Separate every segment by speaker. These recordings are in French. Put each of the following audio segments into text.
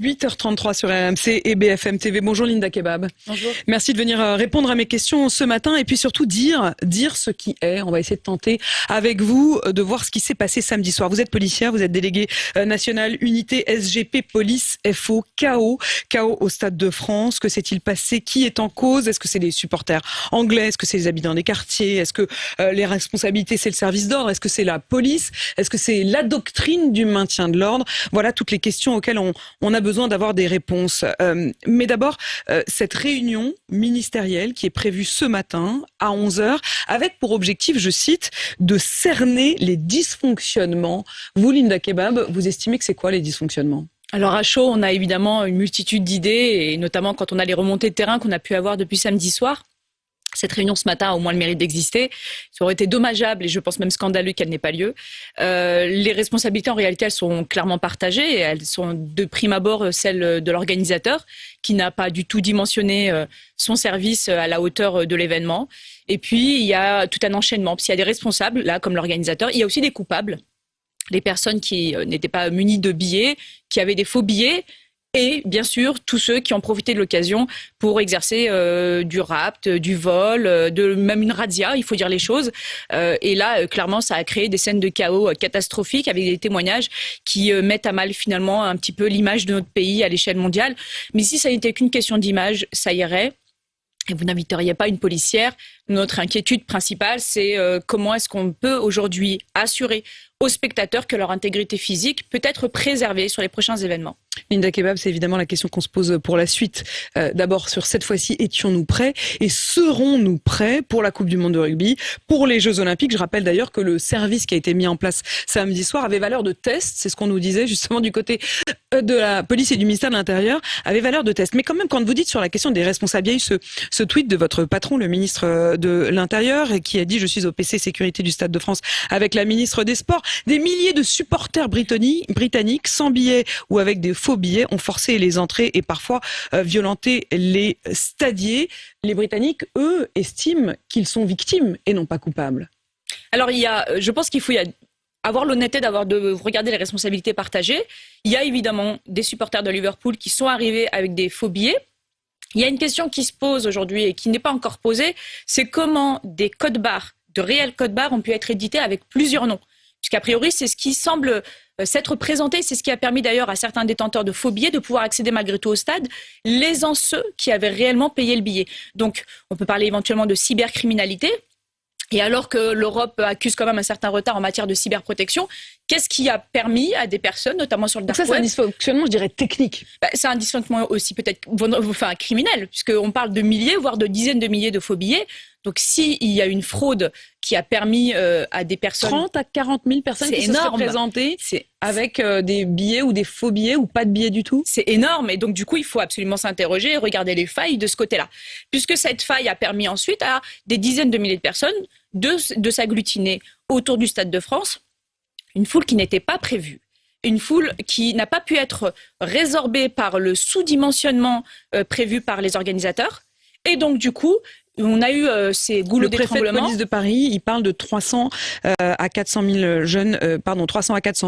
Speaker 1: 8h33 sur RMC et BFM TV. Bonjour Linda Kebab.
Speaker 2: Bonjour.
Speaker 1: Merci de venir répondre à mes questions ce matin et puis surtout dire ce qui est. On va essayer de tenter avec vous de voir ce qui s'est passé samedi soir. Vous êtes policière, vous êtes déléguée nationale unité SGP Police FO KO au Stade de France. Que s'est-il passé? Qui est en cause? Est-ce que c'est les supporters anglais? Est-ce que c'est les habitants des quartiers? Est-ce que les responsabilités c'est le service d'ordre? Est-ce que c'est la police? Est-ce que c'est la doctrine du maintien de l'ordre? Voilà toutes les questions auxquelles on a besoin d'avoir des réponses. Mais d'abord, cette réunion ministérielle qui est prévue ce matin à 11h, avec pour objectif, je cite, de cerner les dysfonctionnements. Vous, Linda Kebab, vous estimez que c'est quoi les dysfonctionnements ?
Speaker 2: Alors à chaud, on a évidemment une multitude d'idées, et notamment quand on a les remontées de terrain qu'on a pu avoir depuis samedi soir. Cette réunion ce matin a au moins le mérite d'exister. Ça aurait été dommageable et je pense même scandaleux qu'elle n'ait pas lieu. Les responsabilités en réalité elles sont clairement partagées et elles sont de prime abord celles de l'organisateur qui n'a pas du tout dimensionné son service à la hauteur de l'événement. Et puis il y a tout un enchaînement. S'il y a des responsables, là comme l'organisateur, il y a aussi des coupables. Les personnes qui n'étaient pas munies de billets, qui avaient des faux billets. Et bien sûr, tous ceux qui ont profité de l'occasion pour exercer du rapt, du vol, même une razzia, il faut dire les choses. Et là, clairement, ça a créé des scènes de chaos catastrophiques avec des témoignages qui mettent à mal finalement un petit peu l'image de notre pays à l'échelle mondiale. Mais si ça n'était qu'une question d'image, ça irait. Et vous n'inviteriez pas une policière. Notre inquiétude principale, c'est comment est-ce qu'on peut aujourd'hui assurer aux spectateurs que leur intégrité physique peut être préservée sur les prochains événements.
Speaker 1: Linda Kebab, c'est évidemment la question qu'on se pose pour la suite. D'abord, sur cette fois-ci, étions-nous prêts et serons-nous prêts pour la Coupe du Monde de rugby, pour les Jeux Olympiques? Je rappelle d'ailleurs que le service qui a été mis en place samedi soir avait valeur de test, c'est ce qu'on nous disait justement du côté de la police et du ministère de l'Intérieur, avait valeur de test. Mais quand même, quand vous dites sur la question des responsables, il y a eu ce tweet de votre patron, le ministre de l'Intérieur, qui a dit « Je suis au PC sécurité du Stade de France avec la ministre des Sports ». Des milliers de supporters britanniques, sans billets ou avec des faux billets, ont forcé les entrées et parfois violenté les stadiers. Les Britanniques, eux, estiment qu'ils sont victimes et non pas coupables.
Speaker 2: Alors, je pense qu'il faut avoir l'honnêteté de regarder les responsabilités partagées. Il y a évidemment des supporters de Liverpool qui sont arrivés avec des faux billets. Il y a une question qui se pose aujourd'hui et qui n'est pas encore posée, c'est comment des codes barres, de réels codes barres, ont pu être édités avec plusieurs noms. Puisqu'a priori, c'est ce qui semble s'être présenté, c'est ce qui a permis d'ailleurs à certains détenteurs de faux billets de pouvoir accéder malgré tout au stade, lésant ceux qui avaient réellement payé le billet. Donc, on peut parler éventuellement de cybercriminalité. Et alors que l'Europe accuse quand même un certain retard en matière de cyberprotection, qu'est-ce qui a permis à des personnes, notamment sur le dark web...
Speaker 1: Ça, c'est un dysfonctionnement, je dirais, technique.
Speaker 2: C'est un dysfonctionnement aussi peut-être criminel, puisqu'on parle de milliers, voire de dizaines de milliers de faux billets. Donc s'il y a une fraude qui a permis à des personnes...
Speaker 1: 30 à 40 000 personnes qui se sont présentées avec des billets ou des faux billets ou pas de billets du tout.
Speaker 2: C'est énorme et donc du coup il faut absolument s'interroger et regarder les failles de ce côté-là. Puisque cette faille a permis ensuite à des dizaines de milliers de personnes de s'agglutiner autour du Stade de France, une foule qui n'était pas prévue. Une foule qui n'a pas pu être résorbée par le sous-dimensionnement prévu par les organisateurs. Et donc du coup... On a eu ces goulots d'étranglement.
Speaker 1: Le préfet de police de Paris, il parle de 300 à 400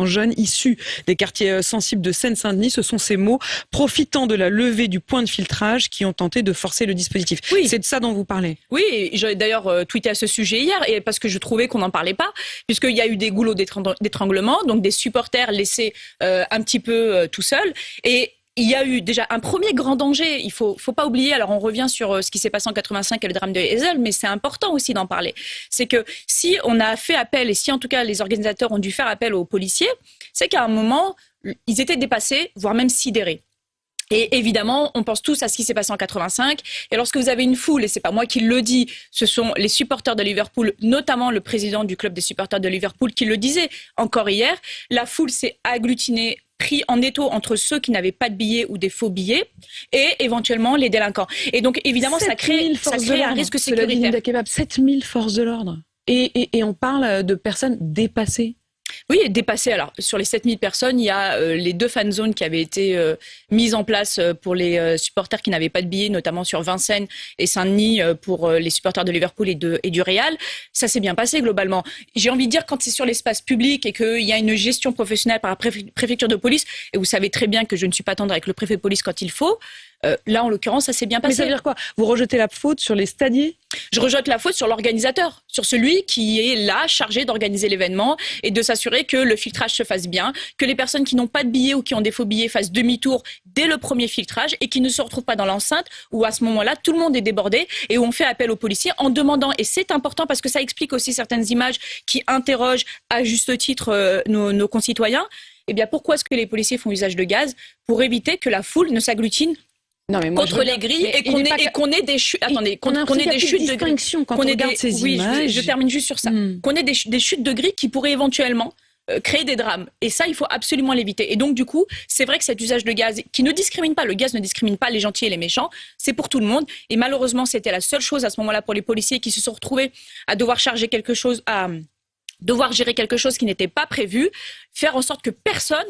Speaker 1: jeunes issus des quartiers sensibles de Seine-Saint-Denis. Ce sont ces mots, profitant de la levée du point de filtrage, qui ont tenté de forcer le dispositif.
Speaker 2: Oui.
Speaker 1: C'est de ça dont vous parlez.
Speaker 2: Oui, j'ai d'ailleurs tweeté à ce sujet hier, et parce que je trouvais qu'on n'en parlait pas, puisqu'il y a eu des goulots d'étranglement, donc des supporters laissés un petit peu tout seuls. Et il y a eu déjà un premier grand danger, il faut pas oublier, alors on revient sur ce qui s'est passé en 85 et le drame de Heysel, mais c'est important aussi d'en parler. C'est que si on a fait appel, et si en tout cas les organisateurs ont dû faire appel aux policiers, c'est qu'à un moment, ils étaient dépassés, voire même sidérés. Et évidemment, on pense tous à ce qui s'est passé en 85. Et lorsque vous avez une foule, et c'est pas moi qui le dis, ce sont les supporters de Liverpool, notamment le président du club des supporters de Liverpool qui le disait encore hier, la foule s'est agglutinée, pris en étau entre ceux qui n'avaient pas de billets ou des faux billets et éventuellement les délinquants. Et donc évidemment, ça crée un risque sécuritaire.
Speaker 1: 7 000 forces de l'ordre. Et on parle de personnes dépassées.
Speaker 2: Oui, dépassé. Alors, sur les 7000 personnes, il y a les 2 fan zones qui avaient été mises en place pour les supporters qui n'avaient pas de billets, notamment sur Vincennes et Saint-Denis pour les supporters de Liverpool et du Real. Ça s'est bien passé globalement. J'ai envie de dire, quand c'est sur l'espace public et qu'il y a une gestion professionnelle par la préfecture de police, et vous savez très bien que je ne suis pas tendre avec le préfet de police quand il faut, là, en l'occurrence, ça s'est bien passé.
Speaker 1: Mais ça veut dire quoi? Vous rejetez la faute sur les stadiers?
Speaker 2: Je rejette la faute sur l'organisateur, sur celui qui est là, chargé d'organiser l'événement et de s'assurer que le filtrage se fasse bien, que les personnes qui n'ont pas de billets ou qui ont des faux billets fassent demi-tour dès le premier filtrage et qui ne se retrouvent pas dans l'enceinte où à ce moment-là, tout le monde est débordé et où on fait appel aux policiers en demandant, et c'est important parce que ça explique aussi certaines images qui interrogent à juste titre nos concitoyens, eh bien pourquoi est-ce que les policiers font usage de gaz? Pour éviter que la foule ne s'agglutine contre les grilles et qu'on ait des chutes. Attendez, qu'on ait des chutes de grilles.
Speaker 1: Quand on regarde ces images.
Speaker 2: Je termine juste sur ça. Qu'on ait des chutes de grilles qui pourraient éventuellement créer des drames. Et ça, il faut absolument l'éviter. Et donc, du coup, c'est vrai que cet usage de gaz qui ne discrimine pas, le gaz ne discrimine pas les gentils et les méchants, c'est pour tout le monde. Et malheureusement, c'était la seule chose à ce moment-là pour les policiers qui se sont retrouvés à devoir gérer quelque chose qui n'était pas prévu, faire en sorte que personne,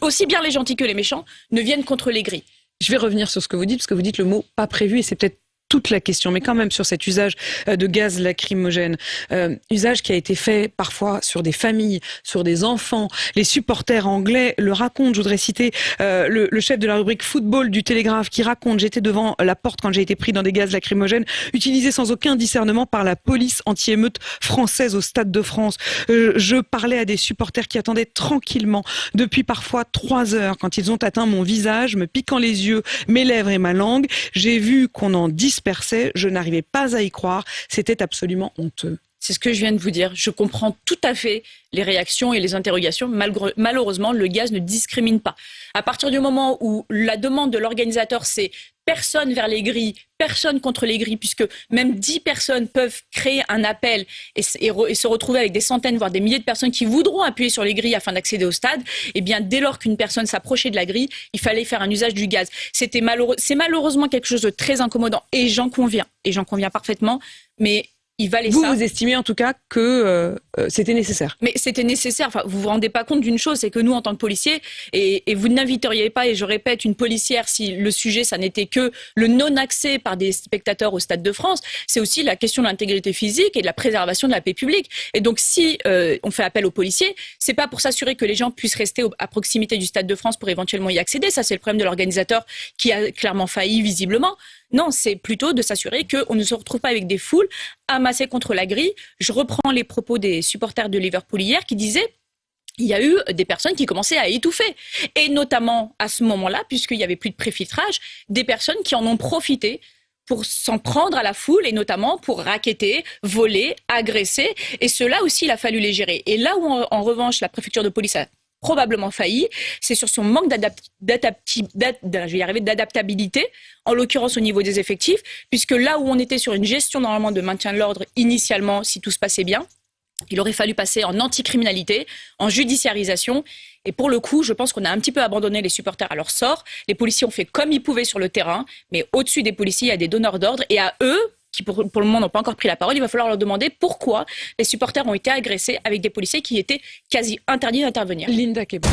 Speaker 2: aussi bien les gentils que les méchants, ne viennent contre les grilles.
Speaker 1: Je vais revenir sur ce que vous dites, parce que vous dites le mot « pas prévu » et c'est peut-être toute la question, mais quand même sur cet usage de gaz lacrymogène, usage qui a été fait parfois sur des familles, sur des enfants. Les supporters anglais le racontent. Je voudrais citer le chef de la rubrique football du Télégraphe qui raconte: j'étais devant la porte quand j'ai été pris dans des gaz lacrymogènes utilisés sans aucun discernement par la police anti-émeute française au Stade de France. Je parlais à des supporters qui attendaient tranquillement depuis parfois 3 heures quand ils ont atteint mon visage, me piquant les yeux, mes lèvres et ma langue. J'ai vu qu'on en dispersait. Je n'arrivais pas à y croire. C'était absolument honteux.
Speaker 2: C'est ce que je viens de vous dire. Je comprends tout à fait les réactions et les interrogations. Malheureusement, le gaz ne discrimine pas. À partir du moment où la demande de l'organisateur, c'est personne vers les grilles, personne contre les grilles, puisque même 10 personnes peuvent créer un appel et se retrouver avec des centaines, voire des milliers de personnes qui voudront appuyer sur les grilles afin d'accéder au stade, eh bien, dès lors qu'une personne s'approchait de la grille, il fallait faire un usage du gaz. C'est malheureusement quelque chose de très incommodant, et j'en conviens parfaitement, mais il valait ça.
Speaker 1: Vous estimez en tout cas que c'était nécessaire.
Speaker 2: Mais c'était nécessaire. Enfin, vous vous rendez pas compte d'une chose, c'est que nous, en tant que policiers, et vous n'inviteriez pas, et je répète, une policière si le sujet, ça n'était que le non-accès par des spectateurs au Stade de France. C'est aussi la question de l'intégrité physique et de la préservation de la paix publique. Et donc, si on fait appel aux policiers, c'est pas pour s'assurer que les gens puissent rester à proximité du Stade de France pour éventuellement y accéder. Ça, c'est le problème de l'organisateur qui a clairement failli, visiblement. Non, c'est plutôt de s'assurer qu'on ne se retrouve pas avec des foules amassées contre la grille. Je reprends les propos des supporters de Liverpool hier qui disaient il y a eu des personnes qui commençaient à étouffer. Et notamment à ce moment-là, puisqu'il n'y avait plus de préfiltrage, des personnes qui en ont profité pour s'en prendre à la foule et notamment pour racketter, voler, agresser. Et cela aussi, il a fallu les gérer. Et là où, en revanche, la préfecture de police a probablement failli, c'est sur son manque d'adaptabilité, en l'occurrence au niveau des effectifs, puisque là où on était sur une gestion normalement de maintien de l'ordre initialement, si tout se passait bien, il aurait fallu passer en anticriminalité, en judiciarisation. Et pour le coup, je pense qu'on a un petit peu abandonné les supporters à leur sort. Les policiers ont fait comme ils pouvaient sur le terrain, mais au-dessus des policiers, il y a des donneurs d'ordre, et à eux, qui pour le moment n'ont pas encore pris la parole, il va falloir leur demander pourquoi les supporters ont été agressés avec des policiers qui étaient quasi interdits d'intervenir.
Speaker 1: Linda Kebab.